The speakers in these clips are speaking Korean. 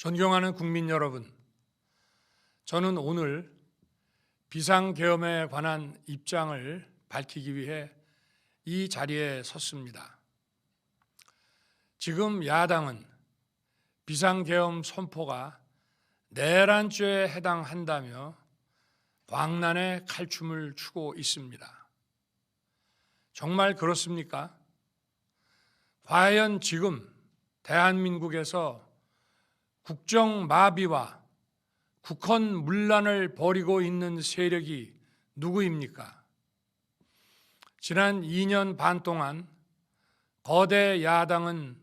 존경하는 국민 여러분, 저는 오늘 비상계엄에 관한 입장을 밝히기 위해 이 자리에 섰습니다. 지금 야당은 비상계엄 선포가 내란죄에 해당한다며 광란의 칼춤을 추고 있습니다. 정말 그렇습니까? 과연 지금 대한민국에서 국정마비와 국헌문란을 벌이고 있는 세력이 누구입니까? 지난 2년 반 동안 거대 야당은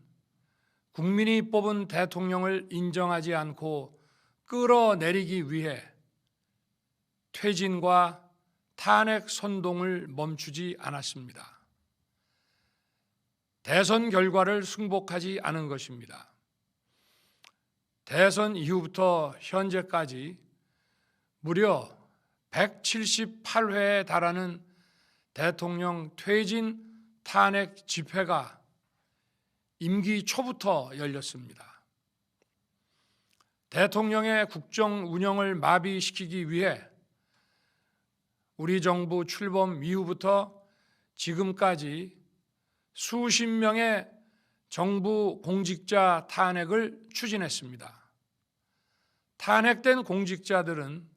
국민이 뽑은 대통령을 인정하지 않고 끌어내리기 위해 퇴진과 탄핵 선동을 멈추지 않았습니다. 대선 결과를 승복하지 않은 것입니다. 대선 이후부터 현재까지 무려 178회에 달하는 대통령 퇴진 탄핵 집회가 임기 초부터 열렸습니다. 대통령의 국정 운영을 마비시키기 위해 우리 정부 출범 이후부터 지금까지 수십 명의 정부 공직자 탄핵을 추진했습니다. 탄핵된 공직자들은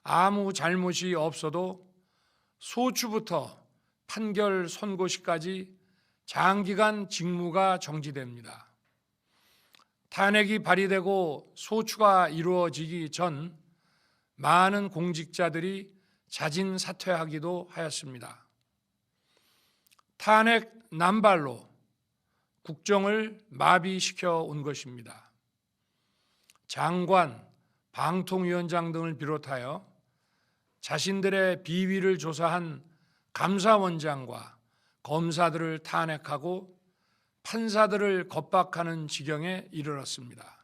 아무 잘못이 없어도 소추부터 판결 선고시까지 장기간 직무가 정지됩니다. 탄핵이 발의되고 소추가 이루어지기 전 많은 공직자들이 자진 사퇴하기도 하였습니다. 탄핵 남발로 국정을 마비시켜 온 것입니다. 장관, 방통위원장 등을 비롯하여 자신들의 비위를 조사한 감사원장과 검사들을 탄핵하고 판사들을 겁박하는 지경에 이르렀습니다.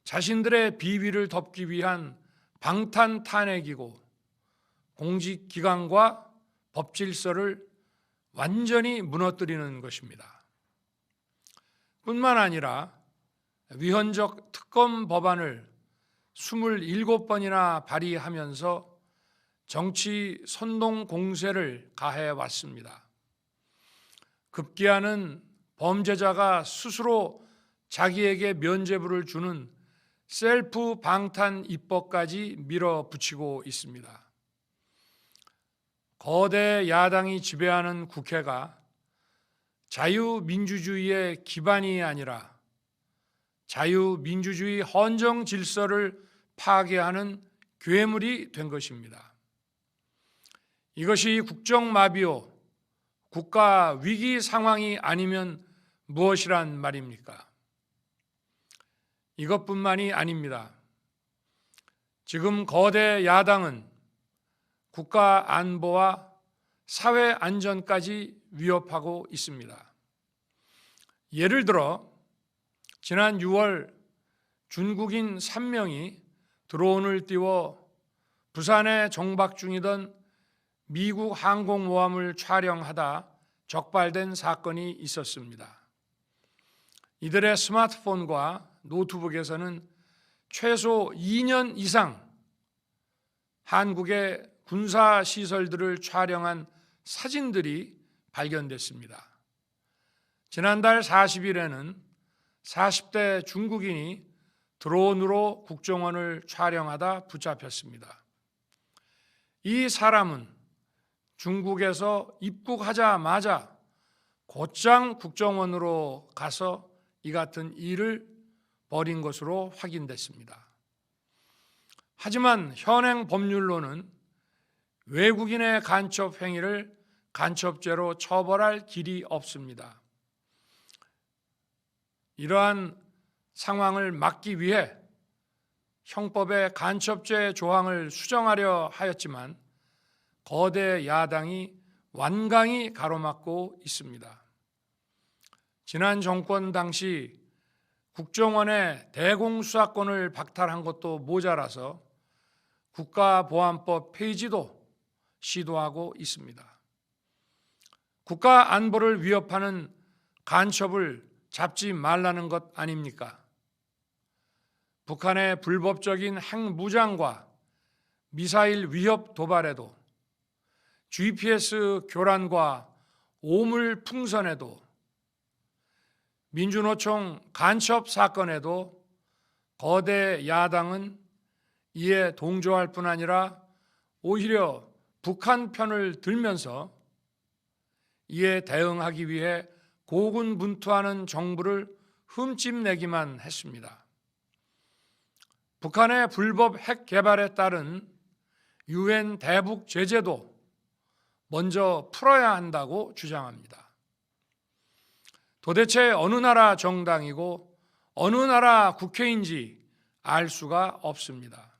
자신들의 비위를 덮기 위한 방탄 탄핵이고 공직기관과 법질서를 완전히 무너뜨리는 것입니다. 뿐만 아니라 위헌적 특검 법안을 27번이나 발의하면서 정치 선동 공세를 가해 왔습니다. 급기야는 범죄자가 스스로 자기에게 면죄부를 주는 셀프 방탄 입법까지 밀어붙이고 있습니다. 거대 야당이 지배하는 국회가 자유민주주의의 기반이 아니라 자유민주주의 헌정 질서를 파괴하는 괴물이 된 것입니다. 이것이 국정마비요, 국가 위기 상황이 아니면 무엇이란 말입니까? 이것뿐만이 아닙니다. 지금 거대 야당은 국가 안보와 사회 안전까지 위협하고 있습니다. 예를 들어 지난 6월 중국인 3명이 드론을 띄워 부산에 정박 중이던 미국 항공모함을 촬영하다 적발된 사건이 있었습니다. 이들의 스마트폰과 노트북에서는 최소 2년 이상 한국의 군사시설들을 촬영한 사진들이 발견됐습니다. 지난달 40일에는 40대 중국인이 드론으로 국정원을 촬영하다 붙잡혔습니다. 이 사람은 중국에서 입국하자마자 곧장 국정원으로 가서 이 같은 일을 벌인 것으로 확인됐습니다. 하지만 현행 법률로는 외국인의 간첩 행위를 간첩죄로 처벌할 길이 없습니다. 이러한 상황을 막기 위해 형법의 간첩죄 조항을 수정하려 하였지만 거대 야당이 완강히 가로막고 있습니다. 지난 정권 당시 국정원의 대공수사권을 박탈한 것도 모자라서 국가보안법 폐지도 시도하고 있습니다. 국가 안보를 위협하는 간첩을 잡지 말라는 것 아닙니까? 북한의 불법적인 핵무장과 미사일 위협 도발에도, GPS 교란과 오물 풍선에도, 민주노총 간첩 사건에도 거대 야당은 이에 동조할 뿐 아니라 오히려 북한 편을 들면서 이에 대응하기 위해 고군분투하는 정부를 흠집내기만 했습니다. 북한의 불법 핵 개발에 따른 UN 대북 제재도 먼저 풀어야 한다고 주장합니다. 도대체 어느 나라 정당이고 어느 나라 국회인지 알 수가 없습니다.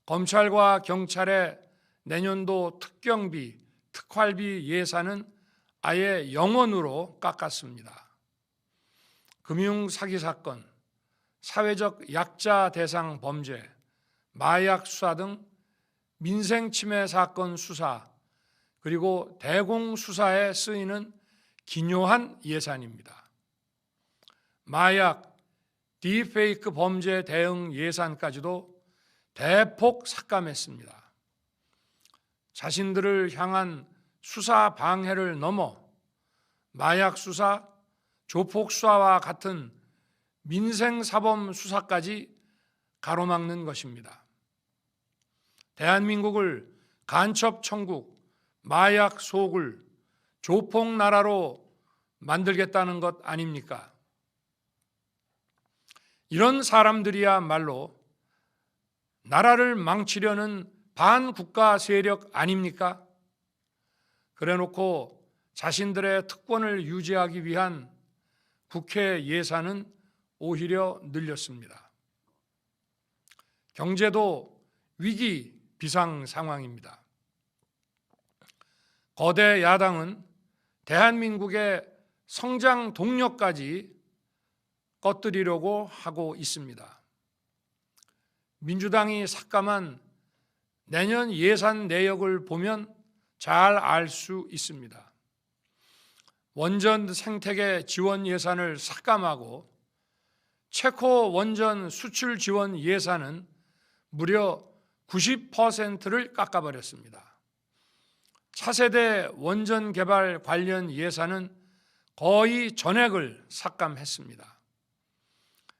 검찰과 경찰의 내년도 특경비, 특활비 예산은 아예 0원으로 깎았습니다. 금융 사기 사건, 사회적 약자 대상 범죄, 마약 수사 등 민생 침해 사건 수사, 그리고 대공 수사에 쓰이는 기묘한 예산입니다. 마약, 딥페이크 범죄 대응 예산까지도 대폭 삭감했습니다. 자신들을 향한 수사 방해를 넘어 마약 수사, 조폭 수사와 같은 민생사범 수사까지 가로막는 것입니다. 대한민국을 간첩 천국, 마약 소굴, 조폭 나라로 만들겠다는 것 아닙니까? 이런 사람들이야말로 나라를 망치려는 반국가 세력 아닙니까? 그래놓고 자신들의 특권을 유지하기 위한 국회 예산은 오히려 늘렸습니다. 경제도 위기 비상 상황입니다. 거대 야당은 대한민국의 성장 동력까지 꺼뜨리려고 하고 있습니다. 민주당이 삭감한 내년 예산 내역을 보면 잘 알 수 있습니다. 원전 생태계 지원 예산을 삭감하고 체코 원전 수출 지원 예산은 무려 90%를 깎아버렸습니다. 차세대 원전 개발 관련 예산은 거의 전액을 삭감했습니다.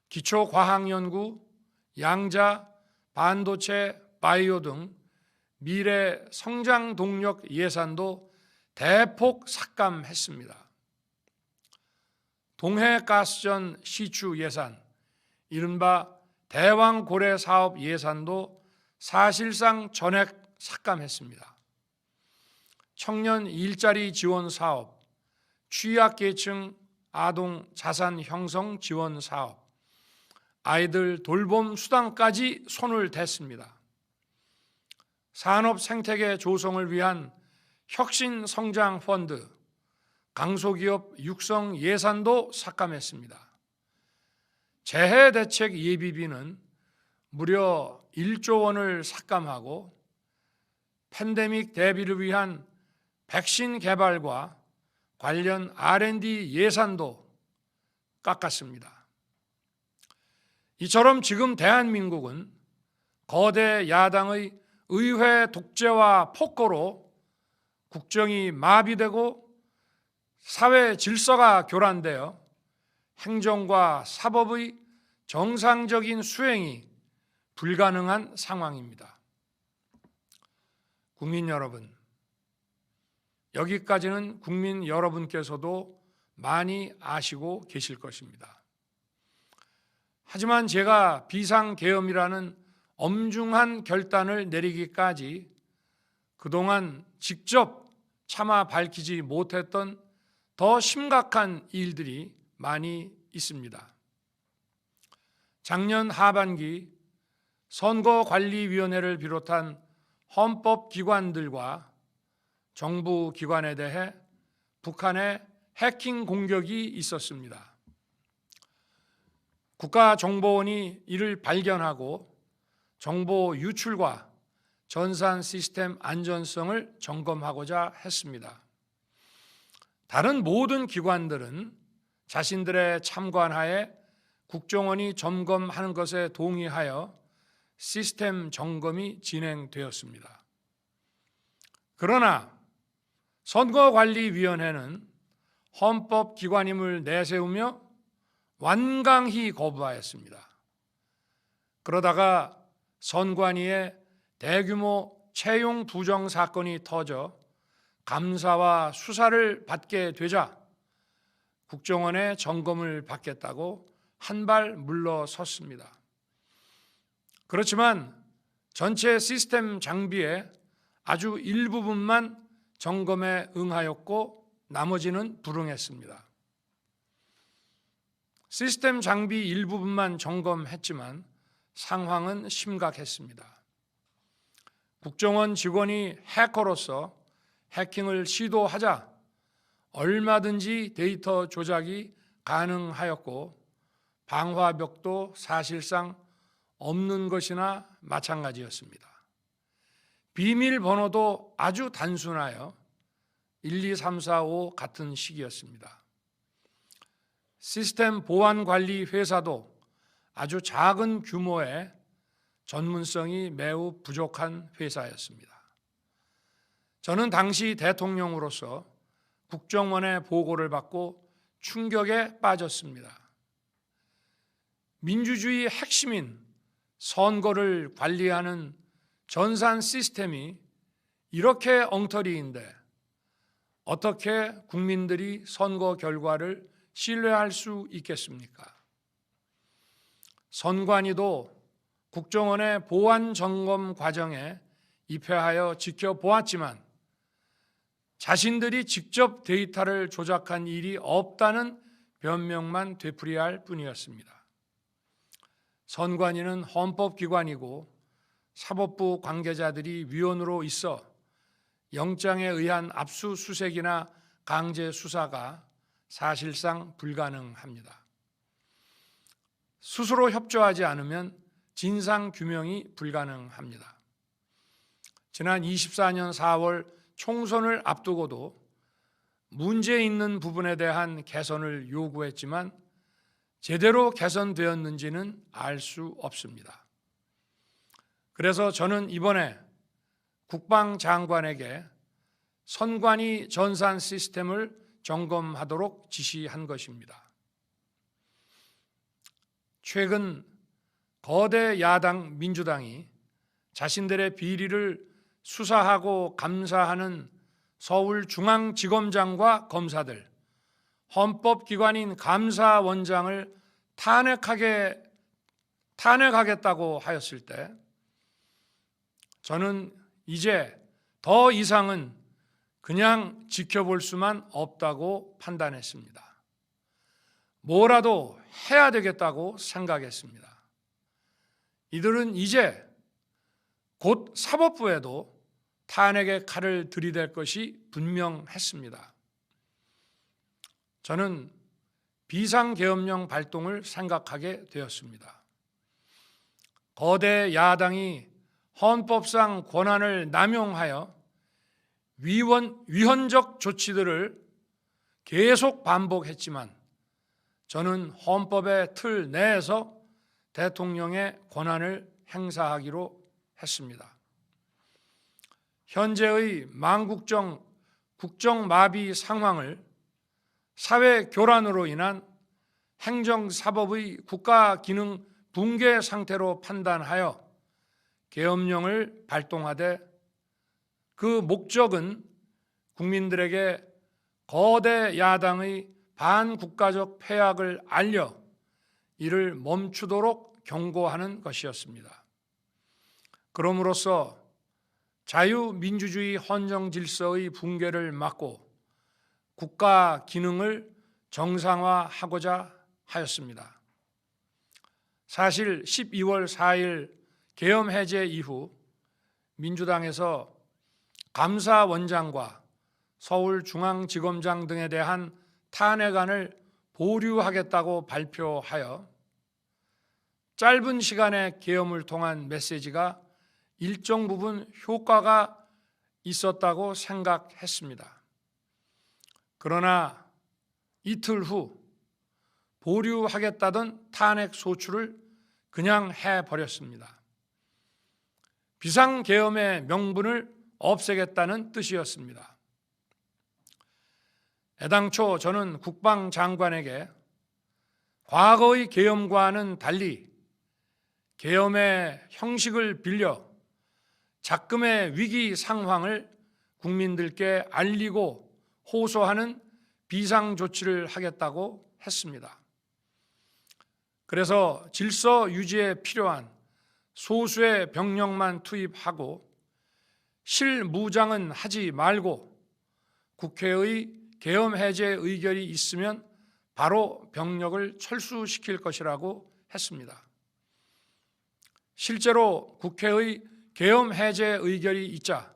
기초과학연구, 양자, 반도체, 바이오 등 미래 성장 동력 예산도 대폭 삭감했습니다. 동해가스전 시추 예산, 이른바 대왕고래 사업 예산도 사실상 전액 삭감했습니다. 청년 일자리 지원 사업, 취약계층 아동 자산 형성 지원 사업, 아이들 돌봄 수당까지 손을 댔습니다. 산업 생태계 조성을 위한 혁신 성장 펀드, 강소기업 육성 예산도 삭감했습니다. 재해 대책 예비비는 무려 1조 원을 삭감하고 팬데믹 대비를 위한 백신 개발과 관련 R&D 예산도 깎았습니다. 이처럼 지금 대한민국은 거대 야당의 의회 독재와 폭거로 국정이 마비되고 사회 질서가 교란되어 행정과 사법의 정상적인 수행이 불가능한 상황입니다. 국민 여러분, 여기까지는 국민 여러분께서도 많이 아시고 계실 것입니다. 하지만 제가 비상계엄이라는 엄중한 결단을 내리기까지 그동안 직접 차마 밝히지 못했던 더 심각한 일들이 많이 있습니다. 작년 하반기 선거관리위원회를 비롯한 헌법기관들과 정부 기관에 대해 북한의 해킹 공격이 있었습니다. 국가정보원이 이를 발견하고 정보 유출과 전산 시스템 안전성을 점검하고자 했습니다. 다른 모든 기관들은 자신들의 참관하에 국정원이 점검하는 것에 동의하여 시스템 점검이 진행되었습니다. 그러나 선거관리위원회는 헌법기관임을 내세우며 완강히 거부하였습니다. 그러다가 선관위의 대규모 채용 부정 사건이 터져 감사와 수사를 받게 되자 국정원의 점검을 받겠다고 한 발 물러섰습니다. 그렇지만 전체 시스템 장비의 아주 일부분만 점검에 응하였고 나머지는 불응했습니다. 시스템 장비 일부분만 점검했지만 상황은 심각했습니다. 국정원 직원이 해커로서 해킹을 시도하자 얼마든지 데이터 조작이 가능하였고 방화벽도 사실상 없는 것이나 마찬가지였습니다. 비밀번호도 아주 단순하여 1, 2, 3, 4, 5 같은 식이었습니다. 시스템 보안 관리 회사도 아주 작은 규모의 전문성이 매우 부족한 회사였습니다. 저는 당시 대통령으로서 국정원의 보고를 받고 충격에 빠졌습니다. 민주주의 핵심인 선거를 관리하는 전산 시스템이 이렇게 엉터리인데 어떻게 국민들이 선거 결과를 신뢰할 수 있겠습니까? 선관위도 국정원의 보안 점검 과정에 입회하여 지켜보았지만 자신들이 직접 데이터를 조작한 일이 없다는 변명만 되풀이할 뿐이었습니다. 선관위는 헌법기관이고 사법부 관계자들이 위원으로 있어 영장에 의한 압수수색이나 강제 수사가 사실상 불가능합니다. 스스로 협조하지 않으면 진상규명이 불가능합니다. 지난 24년 4월 총선을 앞두고도 문제 있는 부분에 대한 개선을 요구했지만 제대로 개선되었는지는 알 수 없습니다. 그래서 저는 이번에 국방장관에게 선관위 전산 시스템을 점검하도록 지시한 것입니다. 최근 거대 야당 민주당이 자신들의 비리를 수사하고 감사하는 서울중앙지검장과 검사들, 헌법기관인 감사원장을 탄핵하겠다고 하였을 때 저는 이제 더 이상은 그냥 지켜볼 수만 없다고 판단했습니다. 뭐라도 해야 되겠다고 생각했습니다. 이들은 이제 곧 사법부에도 탄핵의 칼을 들이댈 것이 분명했습니다. 저는 비상계엄령 발동을 생각하게 되었습니다. 거대 야당이 헌법상 권한을 남용하여 위헌적 조치들을 계속 반복했지만 저는 헌법의 틀 내에서 대통령의 권한을 행사하기로 했습니다. 현재의 망국정 국정마비 상황을 사회 교란으로 인한 행정사법의 국가기능 붕괴 상태로 판단하여 계엄령을 발동하되 그 목적은 국민들에게 거대 야당의 반국가적 패악을 알려 이를 멈추도록 경고하는 것이었습니다. 그럼으로써 자유민주주의 헌정질서의 붕괴를 막고 국가 기능을 정상화하고자 하였습니다. 사실 12월 4일 계엄 해제 이후 민주당에서 감사원장과 서울중앙지검장 등에 대한 탄핵안을 보류하겠다고 발표하여 짧은 시간의 계엄을 통한 메시지가 일정 부분 효과가 있었다고 생각했습니다. 그러나 이틀 후 보류하겠다던 탄핵 소추를 그냥 해버렸습니다. 비상계엄의 명분을 없애겠다는 뜻이었습니다. 애당초 저는 국방장관에게 과거의 계엄과는 달리 계엄의 형식을 빌려 작금의 위기 상황을 국민들께 알리고 호소하는 비상조치를 하겠다고 했습니다. 그래서 질서 유지에 필요한 소수의 병력만 투입하고 실무장은 하지 말고 국회의 계엄 해제 의결이 있으면 바로 병력을 철수시킬 것이라고 했습니다. 실제로 국회의 계엄 해제 의결이 있자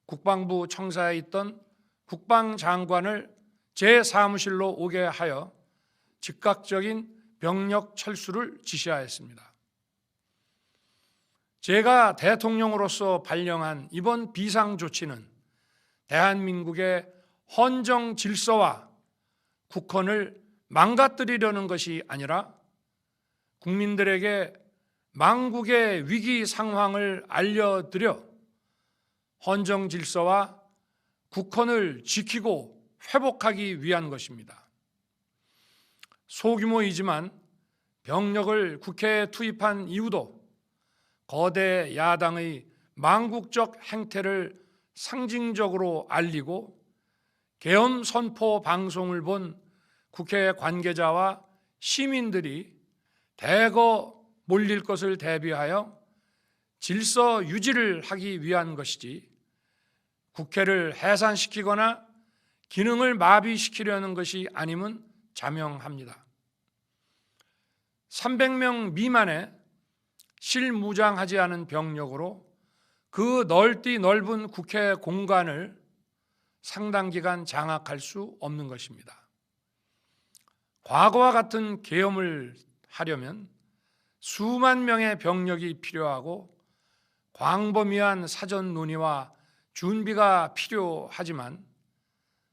국방부 청사에 있던 국방장관을 제 사무실로 오게 하여 즉각적인 병력 철수를 지시하였습니다. 제가 대통령으로서 발령한 이번 비상조치는 대한민국의 헌정 질서와 국헌을 망가뜨리려는 것이 아니라 국민들에게 망국의 위기 상황을 알려드려 헌정 질서와 국헌을 지키고 회복하기 위한 것입니다. 소규모이지만 병력을 국회에 투입한 이유도 거대 야당의 망국적 행태를 상징적으로 알리고 계엄 선포 방송을 본 국회 관계자와 시민들이 대거 몰릴 것을 대비하여 질서 유지를 하기 위한 것이지 국회를 해산시키거나 기능을 마비시키려는 것이 아님은 자명합니다. 300명 미만의 실무장하지 않은 병력으로 그 넓디 넓은 국회 공간을 상당 기간 장악할 수 없는 것입니다. 과거와 같은 계엄을 하려면 수만 명의 병력이 필요하고 광범위한 사전 논의와 준비가 필요하지만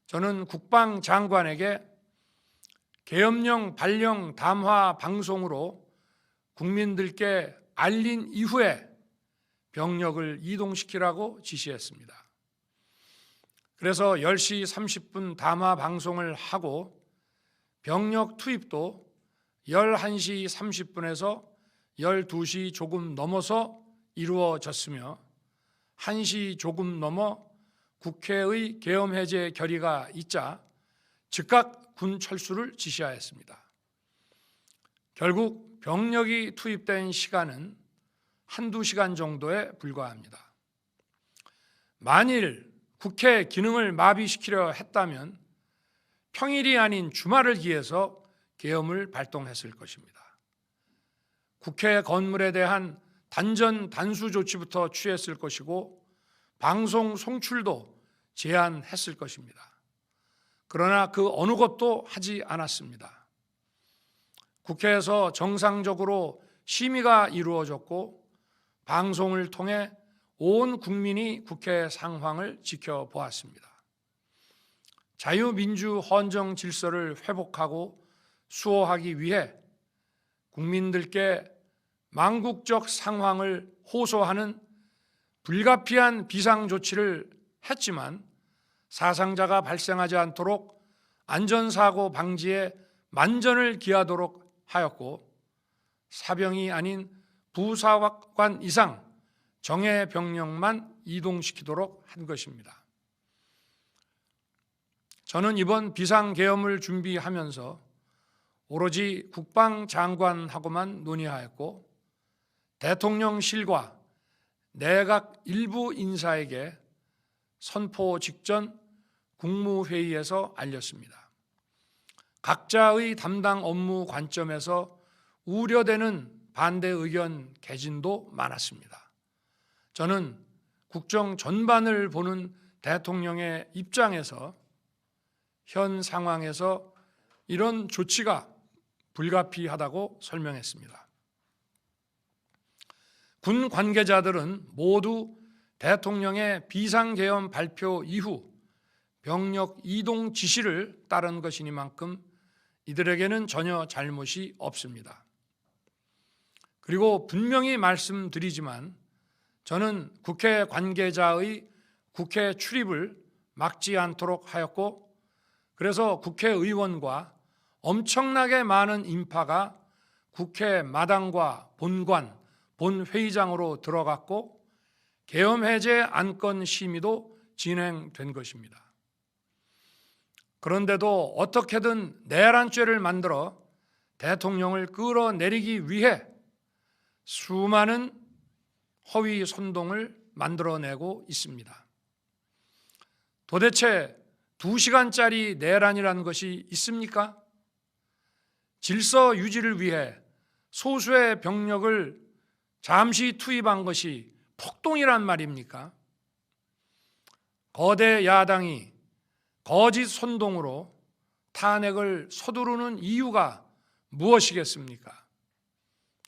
저는 국방장관에게 계엄령 발령 담화 방송으로 국민들께 알린 이후에 병력을 이동시키라고 지시했습니다. 그래서 10시 30분 담화 방송을 하고 병력 투입도 11시 30분에서 12시 조금 넘어서 이루어졌으며 1시 조금 넘어 국회의 계엄 해제 결의가 있자 즉각 군 철수를 지시하였습니다. 결국 병력이 투입된 시간은 한두 시간 정도에 불과합니다. 만일 국회 기능을 마비시키려 했다면 평일이 아닌 주말을 기해서 계엄을 발동했을 것입니다. 국회 건물에 대한 단전 단수 조치부터 취했을 것이고 방송 송출도 제한했을 것입니다. 그러나 그 어느 것도 하지 않았습니다. 국회에서 정상적으로 심의가 이루어졌고 방송을 통해 온 국민이 국회 상황을 지켜보았습니다. 자유민주 헌정 질서를 회복하고 수호하기 위해 국민들께 망국적 상황을 호소하는 불가피한 비상조치를 했지만 사상자가 발생하지 않도록 안전사고 방지에 만전을 기하도록 하였고 사병이 아닌 부사관 이상 정예 병력만 이동시키도록 한 것입니다. 저는 이번 비상계엄을 준비하면서 오로지 국방장관하고만 논의하였고 대통령실과 내각 일부 인사에게 선포 직전 국무회의에서 알렸습니다. 각자의 담당 업무 관점에서 우려되는 반대 의견 개진도 많았습니다. 저는 국정 전반을 보는 대통령의 입장에서 현 상황에서 이런 조치가 불가피하다고 설명했습니다. 군 관계자들은 모두 대통령의 비상계엄 발표 이후 병력 이동 지시를 따른 것이니만큼 이들에게는 전혀 잘못이 없습니다. 그리고 분명히 말씀드리지만 저는 국회 관계자의 국회 출입을 막지 않도록 하였고, 그래서 국회의원과 엄청나게 많은 인파가 국회 마당과 본관, 본회의장으로 들어갔고 계엄해제 안건 심의도 진행된 것입니다. 그런데도 어떻게든 내란죄를 만들어 대통령을 끌어내리기 위해 수많은 허위 선동을 만들어내고 있습니다. 도대체 2시간짜리 내란이라는 것이 있습니까? 질서 유지를 위해 소수의 병력을 잠시 투입한 것이 폭동이란 말입니까? 거대 야당이 거짓 선동으로 탄핵을 서두르는 이유가 무엇이겠습니까?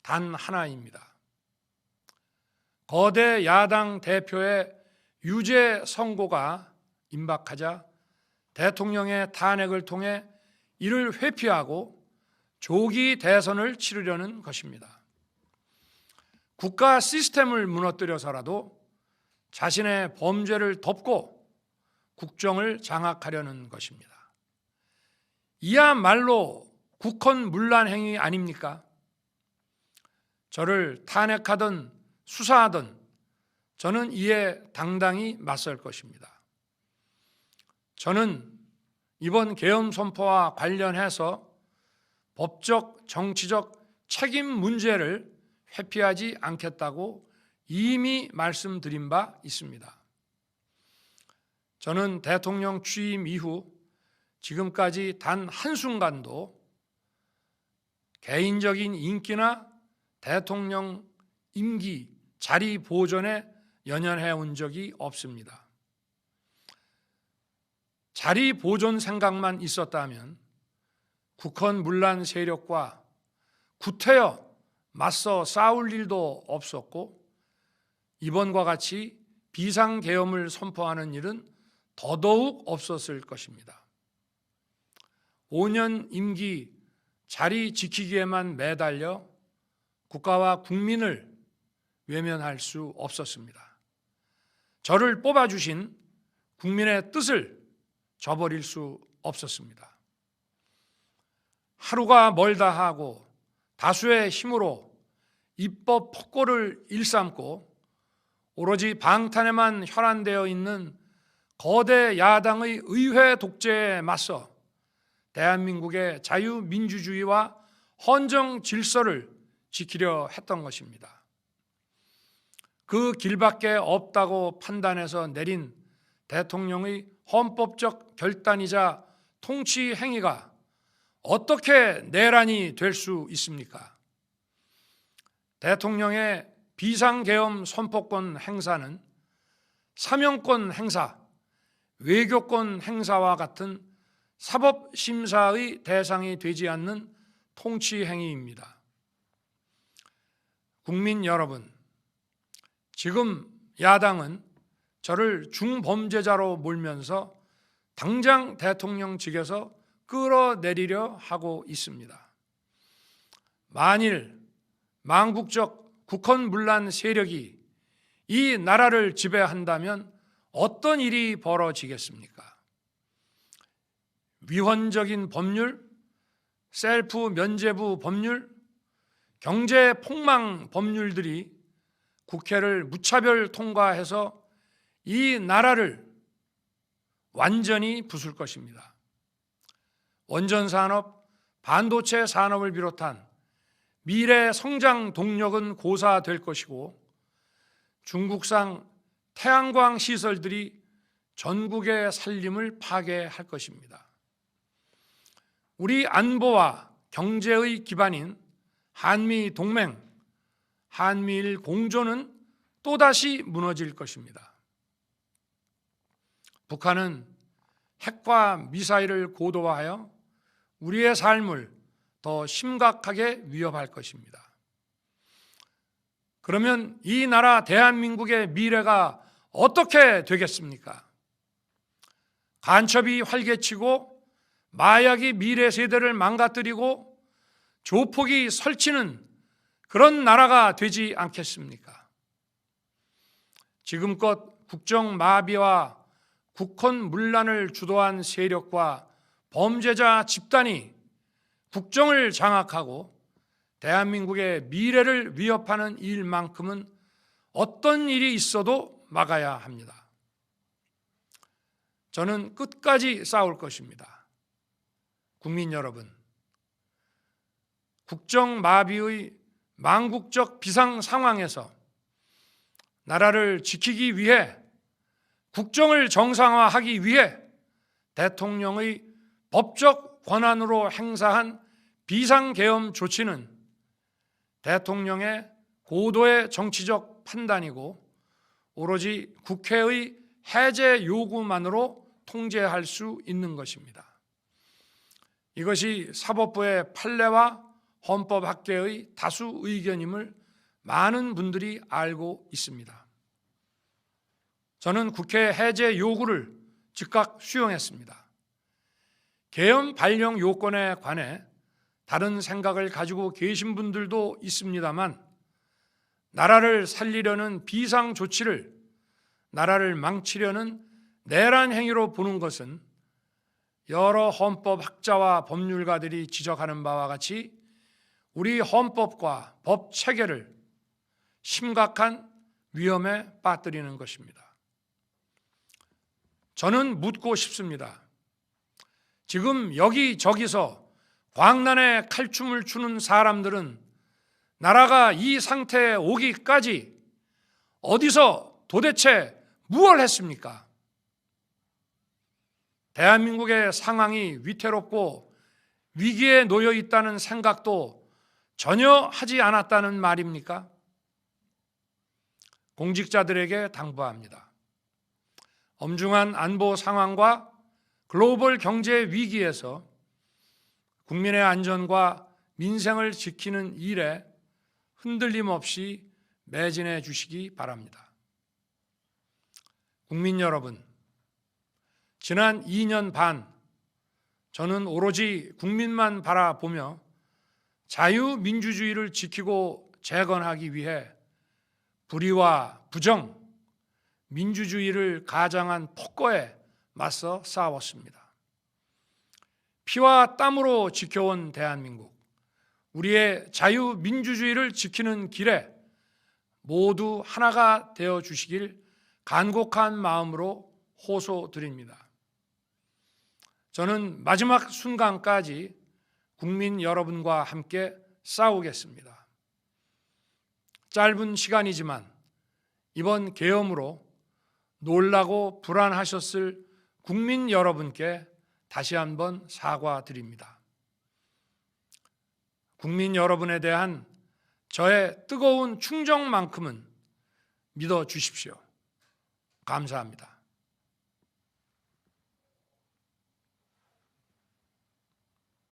단 하나입니다. 거대 야당 대표의 유죄 선고가 임박하자 대통령의 탄핵을 통해 이를 회피하고 조기 대선을 치르려는 것입니다. 국가 시스템을 무너뜨려서라도 자신의 범죄를 덮고 국정을 장악하려는 것입니다. 이야말로 국헌문란 행위 아닙니까? 저를 탄핵하든 수사하든 저는 이에 당당히 맞설 것입니다. 저는 이번 계엄 선포와 관련해서 법적, 정치적 책임 문제를 회피하지 않겠다고 이미 말씀드린 바 있습니다. 저는 대통령 취임 이후 지금까지 단 한순간도 개인적인 인기나 대통령 임기 자리 보존에 연연해 온 적이 없습니다. 자리 보존 생각만 있었다면 국헌문란 세력과 구태여 맞서 싸울 일도 없었고 이번과 같이 비상계엄을 선포하는 일은 더더욱 없었을 것입니다. 5년 임기 자리 지키기에만 매달려 국가와 국민을 외면할 수 없었습니다. 저를 뽑아주신 국민의 뜻을 저버릴 수 없었습니다. 하루가 멀다 하고 다수의 힘으로 입법 폭거를 일삼고 오로지 방탄에만 혈안되어 있는 거대 야당의 의회 독재에 맞서 대한민국의 자유민주주의와 헌정 질서를 지키려 했던 것입니다. 그 길밖에 없다고 판단해서 내린 대통령의 헌법적 결단이자 통치 행위가 어떻게 내란이 될 수 있습니까? 대통령의 비상계엄 선포권 행사는 사명권 행사, 외교권 행사와 같은 사법심사의 대상이 되지 않는 통치 행위입니다. 국민 여러분, 지금 야당은 저를 중범죄자로 몰면서 당장 대통령직에서 끌어내리려 하고 있습니다. 만일 망국적 국헌문란 세력이 이 나라를 지배한다면 어떤 일이 벌어지겠습니까? 위헌적인 법률, 셀프 면죄부 법률, 경제 폭망 법률들이 국회를 무차별 통과해서 이 나라를 완전히 부술 것입니다. 원전 산업, 반도체 산업을 비롯한 미래 성장 동력은 고사될 것이고 중국산 태양광 시설들이 전국의 살림을 파괴할 것입니다. 우리 안보와 경제의 기반인 한미 동맹, 한미일 공조는 또다시 무너질 것입니다. 북한은 핵과 미사일을 고도화하여 우리의 삶을 더 심각하게 위협할 것입니다. 그러면 이 나라 대한민국의 미래가 어떻게 되겠습니까? 간첩이 활개치고 마약이 미래 세대를 망가뜨리고 조폭이 설치는 그런 나라가 되지 않겠습니까? 지금껏 국정 마비와 국헌 문란을 주도한 세력과 범죄자 집단이 국정을 장악하고 대한민국의 미래를 위협하는 일만큼은 어떤 일이 있어도 막아야 합니다. 저는 끝까지 싸울 것입니다. 국민 여러분, 국정 마비의 망국적 비상 상황에서 나라를 지키기 위해, 국정을 정상화하기 위해 대통령의 법적 권한으로 행사한 비상계엄 조치는 대통령의 고도의 정치적 판단이고 오로지 국회의 해제 요구만으로 통제할 수 있는 것입니다. 이것이 사법부의 판례와 헌법학계의 다수 의견임을 많은 분들이 알고 있습니다. 저는 국회 해제 요구를 즉각 수용했습니다. 계엄 발령 요건에 관해 다른 생각을 가지고 계신 분들도 있습니다만, 나라를 살리려는 비상 조치를 나라를 망치려는 내란 행위로 보는 것은 여러 헌법학자와 법률가들이 지적하는 바와 같이 우리 헌법과 법 체계를 심각한 위험에 빠뜨리는 것입니다. 저는 묻고 싶습니다. 지금 여기저기서 광란에 칼춤을 추는 사람들은 나라가 이 상태에 오기까지 어디서 도대체 무엇을 했습니까? 대한민국의 상황이 위태롭고 위기에 놓여 있다는 생각도 전혀 하지 않았다는 말입니까? 공직자들에게 당부합니다. 엄중한 안보 상황과 글로벌 경제 위기에서 국민의 안전과 민생을 지키는 일에 흔들림 없이 매진해 주시기 바랍니다. 국민 여러분, 지난 2년 반 저는 오로지 국민만 바라보며 자유민주주의를 지키고 재건하기 위해 불의와 부정, 민주주의를 가장한 폭거에 맞서 싸웠습니다. 피와 땀으로 지켜온 대한민국, 우리의 자유민주주의를 지키는 길에 모두 하나가 되어 주시길 간곡한 마음으로 호소드립니다. 저는 마지막 순간까지 국민 여러분과 함께 싸우겠습니다. 짧은 시간이지만 이번 계엄으로 놀라고 불안하셨을 국민 여러분께 다시 한번 사과드립니다. 국민 여러분에 대한 저의 뜨거운 충정만큼은 믿어 주십시오. 감사합니다.